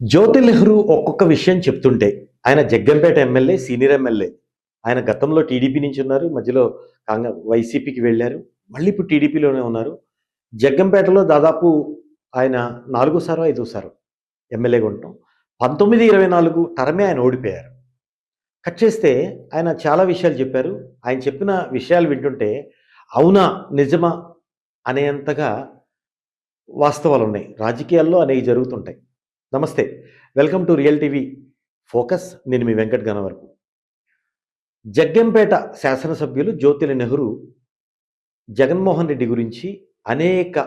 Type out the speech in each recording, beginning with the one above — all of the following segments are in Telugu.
జ్యోతి నెహ్రూ ఒక్కొక్క విషయం చెప్తుంటే, ఆయన జగ్గంపేట ఎమ్మెల్యే, సీనియర్ ఎమ్మెల్యే. ఆయన గతంలో టీడీపీ నుంచి ఉన్నారు. మధ్యలో వైసీపీకి వెళ్లారు. మళ్ళీ ఇప్పుడు టీడీపీలోనే ఉన్నారు. జగ్గంపేటలో దాదాపు ఆయన నాలుగోసారో, ఐదోసారో ఎమ్మెల్యేగా ఉండటం. 19, 24 టర్మే ఆయన ఓడిపోయారు. కట్ చేస్తే ఆయన చాలా విషయాలు చెప్పారు. ఆయన చెప్పిన విషయాలు వింటుంటే, అవునా? నిజమా? అనేంతగా వాస్తవాలున్నాయి. రాజకీయాల్లో అనేవి జరుగుతుంటాయి. నమస్తే. Welcome to real TV focus. నేను మీ వెంకట్ గన్నవరపు. జగ్గంపేట శాసనసభ్యులు జ్యోతిల నెహ్రూ జగన్మోహన్ రెడ్డి గురించి అనేక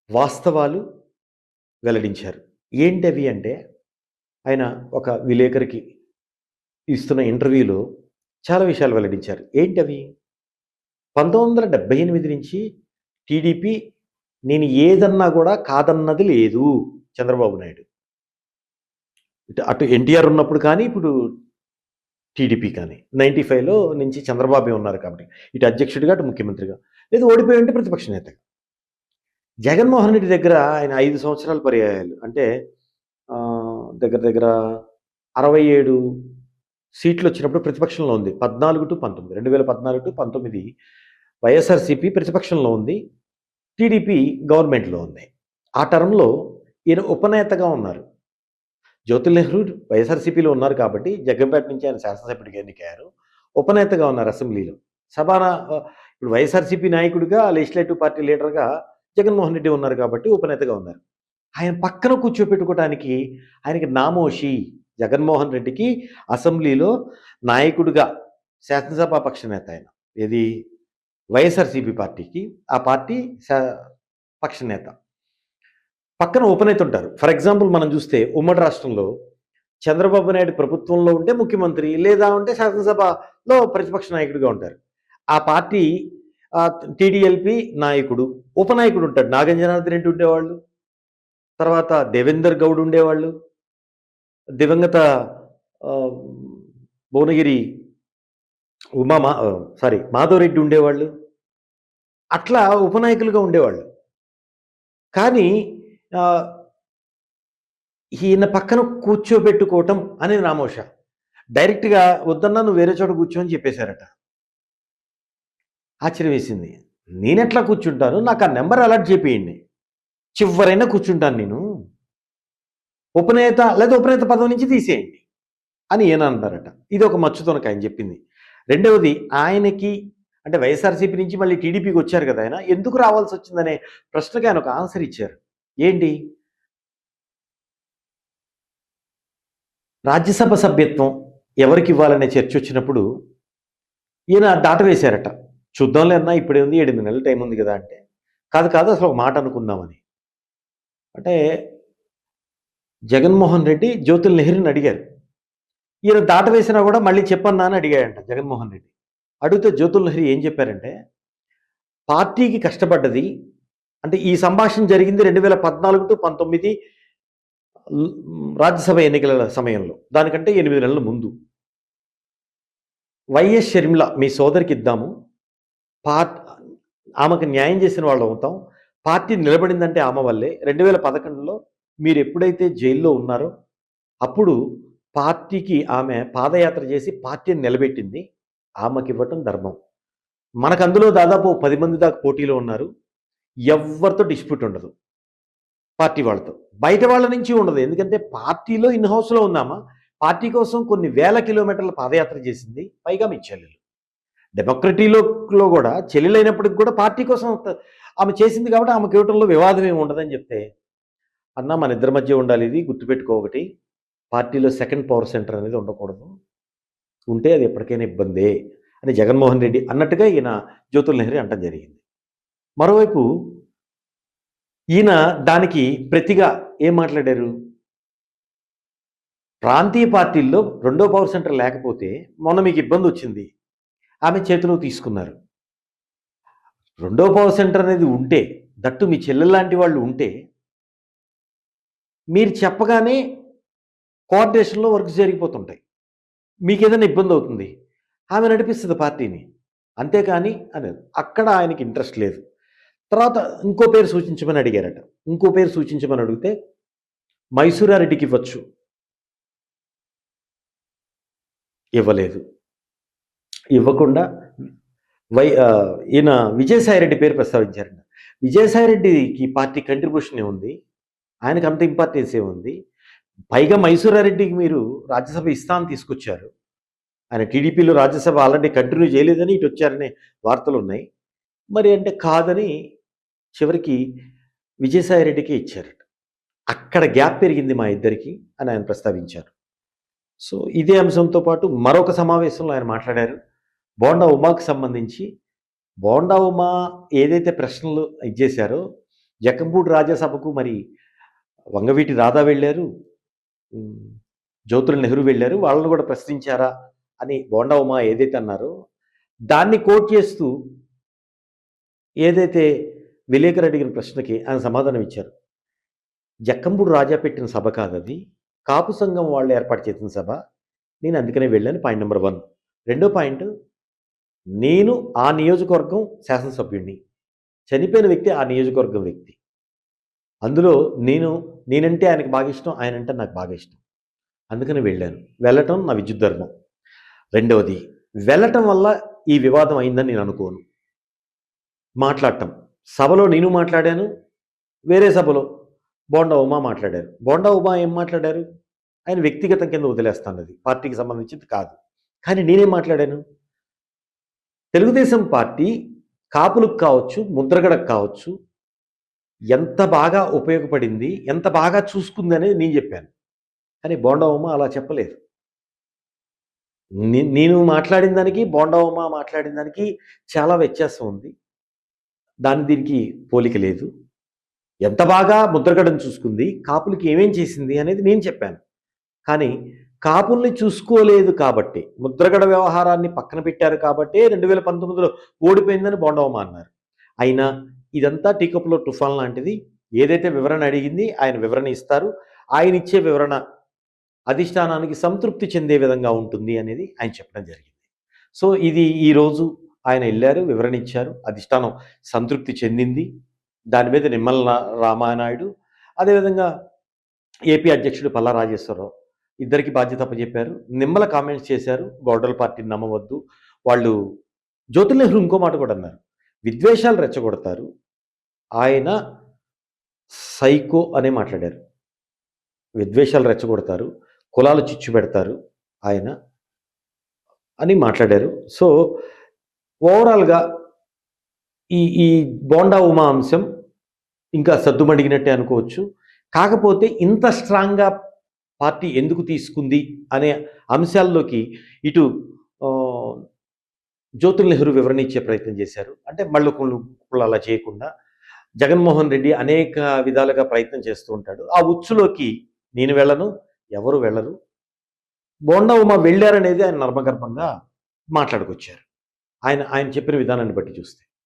వాస్తవాలు వెల్లడించారు. ఏంటవి అంటే, ఆయన ఒక విలేకరికి ఇస్తున్న ఇంటర్వ్యూలో చాలా విషయాలు వెల్లడించారు. ఏంటవి? 1978 నుంచి టీడీపీ నేను ఏదన్నా కూడా కాదన్నది లేదు చంద్రబాబు నాయుడు. అటు ఎన్టీఆర్ ఉన్నప్పుడు కానీ, ఇప్పుడు టీడీపీ కానీ 95లో నుంచి చంద్రబాబే ఉన్నారు కాబట్టి, ఇటు అధ్యక్షుడిగా, అటు ముఖ్యమంత్రిగా, లేదు ఓడిపోయి ఉంటే ప్రతిపక్ష నేతగా. జగన్మోహన్ రెడ్డి దగ్గర ఆయన 5 సంవత్సరాల పర్యాయాలు అంటే దగ్గర దగ్గర 67 సీట్లు వచ్చినప్పుడు ప్రతిపక్షంలో ఉంది. 14-19 2014-19 వైఎస్ఆర్సీపీ ప్రతిపక్షంలో ఉంది. టీడీపీ గవర్నమెంట్‌లో ఉంది. ఆ టర్మ్‌లో ఈయన ఉపనేతగా ఉన్నారు. జ్యోతిల్ నెహ్రూ వైఎస్ఆర్సీపీలో ఉన్నారు కాబట్టి జగ్గంపేట నుంచి ఆయన శాసనసభ్యుడిగా ఎన్నికయ్యారు. ఉపనేతగా ఉన్నారు అసెంబ్లీలో. ఇప్పుడు వైఎస్ఆర్సీపీ నాయకుడిగా, లెజిస్లేటివ్ పార్టీ లీడర్గా జగన్మోహన్ రెడ్డి ఉన్నారు కాబట్టి ఉపనేతగా ఉన్నారు. ఆయన పక్కన కూర్చోపెట్టుకోవడానికి ఆయనకి నామోషి. జగన్మోహన్ రెడ్డికి అసెంబ్లీలో నాయకుడిగా, శాసనసభా పక్ష నేత ఆయన. ఏది? వైఎస్ఆర్సీపీ పార్టీకి, ఆ పార్టీ పక్ష నేత. పక్కన ఉపనేత ఉంటారు. ఫర్ ఎగ్జాంపుల్ మనం చూస్తే ఉమ్మడి రాష్ట్రంలో చంద్రబాబు నాయుడు ప్రభుత్వంలో ఉంటే ముఖ్యమంత్రి, లేదా ఉంటే శాసనసభలో ప్రతిపక్ష నాయకుడిగా ఉంటారు. ఆ పార్టీ టీడీఎల్పీ నాయకుడు, ఉపనాయకుడు ఉంటాడు. నాగం జనార్దన్ రెడ్డి ఉండేవాళ్ళు, తర్వాత దేవేందర్ గౌడ్ ఉండేవాళ్ళు, దివంగత భువనగిరి మాధవరెడ్డి ఉండేవాళ్ళు. అట్లా ఉపనాయకులుగా ఉండేవాళ్ళు. కానీ ఈయన పక్కన కూర్చోబెట్టుకోవటం అనేది నామోష. డైరెక్ట్‌గా వద్దన్నా నువ్వు వేరే చోట కూర్చో అని చెప్పేశారట. ఆశ్చర్యం వేసింది. నేనెట్లా కూర్చుంటాను? నాకు ఆ నెంబర్ అలాట్ చేపియండి. చివరైనా కూర్చుంటాను నేను. ఉపనేత లేదా ఉపనేత పదవి నుంచి తీసేయండి అని ఈయన అంటారట. ఇది ఒక మచ్చుతోనక ఆయన చెప్పింది. రెండవది, ఆయనకి అంటే వైఎస్ఆర్సీపీ నుంచి మళ్ళీ టీడీపీకి వచ్చారు కదా ఆయన. ఎందుకు రావాల్సి వచ్చిందనే ప్రశ్నకి ఆయన ఒక ఆన్సర్ ఇచ్చారు. ఏంటి? రాజ్యసభ సభ్యత్వం ఎవరికి ఇవ్వాలనే చర్చ వచ్చినప్పుడు ఈయన దాటవేశారట. చూద్దాంలే అన్నా, ఇప్పుడే ఉంది, 8 నెలల టైం ఉంది కదా అంటే, కాదు అసలు ఒక మాట అనుకుందామని. అంటే జగన్మోహన్ రెడ్డి జ్యోతిల్ నెహ్రూని అడిగారు. ఈయన దాటవేసినా కూడా మళ్ళీ చెప్పన్నా అని అడిగాడంట జగన్మోహన్ రెడ్డి. అడిగితే జ్యోతుల్ నెహ్రూ ఏం చెప్పారంటే, పార్టీకి కష్టపడ్డది అంటే ఈ సంభాషణ జరిగింది 2014-19 రాజ్యసభ ఎన్నికల సమయంలో. దానికంటే 8 నెలల ముందు. వైఎస్ షర్మిల మీ సోదరికి ఇద్దాము. ఆమెకు న్యాయం చేసిన వాళ్ళు అవుతాం. పార్టీ నిలబడిందంటే ఆమె వల్లే. 2011లో మీరు ఎప్పుడైతే జైల్లో ఉన్నారో అప్పుడు పార్టీకి ఆమె పాదయాత్ర చేసి పార్టీని నిలబెట్టింది. ఆమెకి ఇవ్వటం ధర్మం. మనకు అందులో దాదాపు 10 మంది దాకా పోటీలో ఉన్నారు. ఎవ్వరితో డిస్ప్యూట్ ఉండదు పార్టీ వాళ్ళతో. బయట వాళ్ళ నుంచి ఉండదు. ఎందుకంటే పార్టీలో ఇన్ హౌస్లో ఉన్నామా, పార్టీ కోసం కొన్ని వేల కిలోమీటర్ల పాదయాత్ర చేసింది. పైగా మీ చెల్లెలు డెమోక్రటీలో కూడా చెల్లెలైనప్పటికి కూడా పార్టీ కోసం ఆమె చేసింది కాబట్టి ఆమెకి ఇవ్వటంలో వివాదం ఏమి ఉండదని చెప్తే, అన్న మన ఇద్దరి మధ్య ఉండాలి, ఇది గుర్తుపెట్టుకో ఒకటి, పార్టీలో సెకండ్ పవర్ సెంటర్ అనేది ఉండకూడదు, ఉంటే అది ఎప్పటికైనా ఇబ్బందే అని జగన్మోహన్ రెడ్డి అన్నట్టుగా ఈయన జ్యోతుల్ నెహ్రూ అంటం జరిగింది. మరోవైపు ఈయన దానికి ప్రతిగా ఏం మాట్లాడారు? ప్రాంతీయ పార్టీల్లో రెండో పవర్ సెంటర్ లేకపోతే మొన్న మీకు ఇబ్బంది వచ్చింది, ఆమె చేతిలో తీసుకున్నారు. రెండో పవర్ సెంటర్ అనేది ఉంటే, దట్టు మీ చెల్లెల్లాంటి వాళ్ళు ఉంటే, మీరు చెప్పగానే కోఆర్డినేషన్లో వర్క్స్ జరిగిపోతుంటాయి. మీకేదైనా ఇబ్బంది అవుతుంది, ఆమె నడిపిస్తుంది పార్టీని. అంతేకాని అనేది అక్కడ ఆయనకి ఇంట్రెస్ట్ లేదు. తర్వాత ఇంకో పేరు సూచించమని అడిగారట. ఇంకో పేరు సూచించమని అడిగితే మైసూరారెడ్డికి ఇవ్వచ్చు, ఇవ్వలేదు. ఇవ్వకుండా ఈయన విజయసాయిరెడ్డి పేరు ప్రస్తావించారండి. విజయసాయిరెడ్డికి పార్టీ కంట్రిబ్యూషన్ ఏముంది? ఆయనకు అంత ఇంపార్టెన్స్ ఏముంది? పైగా మైసూరారెడ్డికి మీరు రాజ్యసభ ఇస్తా అని తీసుకొచ్చారు. ఆయన టీడీపీలో రాజ్యసభ ఆల్రెడీ కంటిన్యూ చేయలేదని ఇటు వచ్చారనే వార్తలున్నాయి. మరి అంటే కాదని చివరికి విజయసాయిరెడ్డికే ఇచ్చారట. అక్కడ గ్యాప్ పెరిగింది మా ఇద్దరికి అని ఆయన ప్రస్తావించారు. సో ఇదే అంశంతో పాటు మరొక సమావేశంలో ఆయన మాట్లాడారు. బోండా ఉమాకు సంబంధించి బోండా ఉమా ఏదైతే ప్రశ్నలు ఇచ్చేశారో, జక్కంపూడి రాజ్యసభకు మరి వంగవీటి రాధా వెళ్ళారు, జ్యోతుల నెహ్రూ వెళ్ళారు, వాళ్ళని కూడా ప్రశ్నించారా అని బోండా ఉమా ఏదైతే అన్నారో దాన్ని కోట్ చేస్తూ ఏదైతే విలేకరు అడిగిన ప్రశ్నకి ఆయన సమాధానం ఇచ్చారు. జక్కంపూడి రాజా పెట్టిన సభ కాదది, కాపు సంఘం వాళ్ళు ఏర్పాటు చేసిన సభ, నేను అందుకనే వెళ్ళాను. Point number 1. రెండో పాయింట్, నేను ఆ నియోజకవర్గం శాసనసభ్యుడిని, చనిపోయిన వ్యక్తి ఆ నియోజకవర్గం వ్యక్తి. అందులో నేనంటే ఆయనకు బాగా ఇష్టం, ఆయనంటే నాకు బాగా ఇష్టం, అందుకని వెళ్ళాను. వెళ్ళటం నా విద్యుత్ ధర్మం. రెండవది, వెళ్ళటం వల్ల ఈ వివాదం అయిందని నేను అనుకోను. మాట్లాడటం, సభలో నేను మాట్లాడాను, వేరే సభలో బోండా ఉమా మాట్లాడారు. బోండా ఉమా ఏం మాట్లాడారు? ఆయన వ్యక్తిగతం కింద వదిలేస్తాను, అది పార్టీకి సంబంధించింది కాదు. కానీ నేనేం మాట్లాడాను? తెలుగుదేశం పార్టీ కాపులకు కావచ్చు, ముద్రగడకు కావచ్చు, ఎంత బాగా ఉపయోగపడింది, ఎంత బాగా చూసుకుంది అనేది నేను చెప్పాను. కానీ బోండా ఉమా అలా చెప్పలేదు. నేను మాట్లాడిన దానికి బోండా ఉమా మాట్లాడిన దానికి చాలా వ్యత్యాసం ఉంది. దీనికి పోలిక లేదు. ఎంత బాగా ముద్రగడను చూసుకుంది, కాపులకి ఏమేం చేసింది అనేది నేను చెప్పాను. కానీ కాపుల్ని చూసుకోలేదు కాబట్టి, ముద్రగడ వ్యవహారాన్ని పక్కన పెట్టారు కాబట్టి 2019లో ఓడిపోయిందని బోండా ఉమా అన్నారు. అయినా ఇదంతా టీ కప్లో తుఫాన్ లాంటిది. ఏదైతే వివరణ అడిగింది ఆయన వివరణ ఇస్తారు. ఆయన ఇచ్చే వివరణ అధిష్టానానికి సంతృప్తి చెందే విధంగా ఉంటుంది అనేది ఆయన చెప్పడం జరిగింది. సో ఇది ఈరోజు ఆయన వెళ్ళారు, వివరణ ఇచ్చారు, అధిష్టానం సంతృప్తి చెందింది. దాని మీద నిమ్మల రామానాయుడు, అదేవిధంగా ఏపీ అధ్యక్షుడు పల్లా రాజేశ్వరరావు ఇద్దరికి బాధ్యత అప్పచెప్పారు. నిమ్మల కామెంట్స్ చేశారు, గౌడల పార్టీని నమ్మవద్దు. వాళ్ళు జ్యోతుల నెహ్రూ ఇంకో మాట కూడా అన్నారు, విద్వేషాలు రెచ్చగొడతారు, ఆయన సైకో అనే మాట్లాడారు. విద్వేషాలు రెచ్చగొడతారు, కులాలు చిచ్చు పెడతారు ఆయన అని మాట్లాడారు. సో ఓవరాల్గా ఈ బోండా ఉమా అంశం ఇంకా సద్దుమడిగినట్టే అనుకోవచ్చు. కాకపోతే ఇంత స్ట్రాంగ్గా పార్టీ ఎందుకు తీసుకుంది అనే అంశాల్లోకి ఇటు జ్యోతుల నెహ్రూ వివరణ ఇచ్చే ప్రయత్నం చేశారు. అంటే మళ్ళీ అలా చేయకుండా జగన్మోహన్ రెడ్డి అనేక విధాలుగా ప్రయత్నం చేస్తూ ఉంటాడు. ఆ ఉచ్చులోకి నేను వెళ్ళను, ఎవరు వెళ్ళరు, బోండా ఉమా వెళ్ళారనేది ఆయన నర్మగర్భంగా మాట్లాడుకొచ్చారు. ఆయన చెప్పిన విధానాన్ని బట్టి చూస్తే.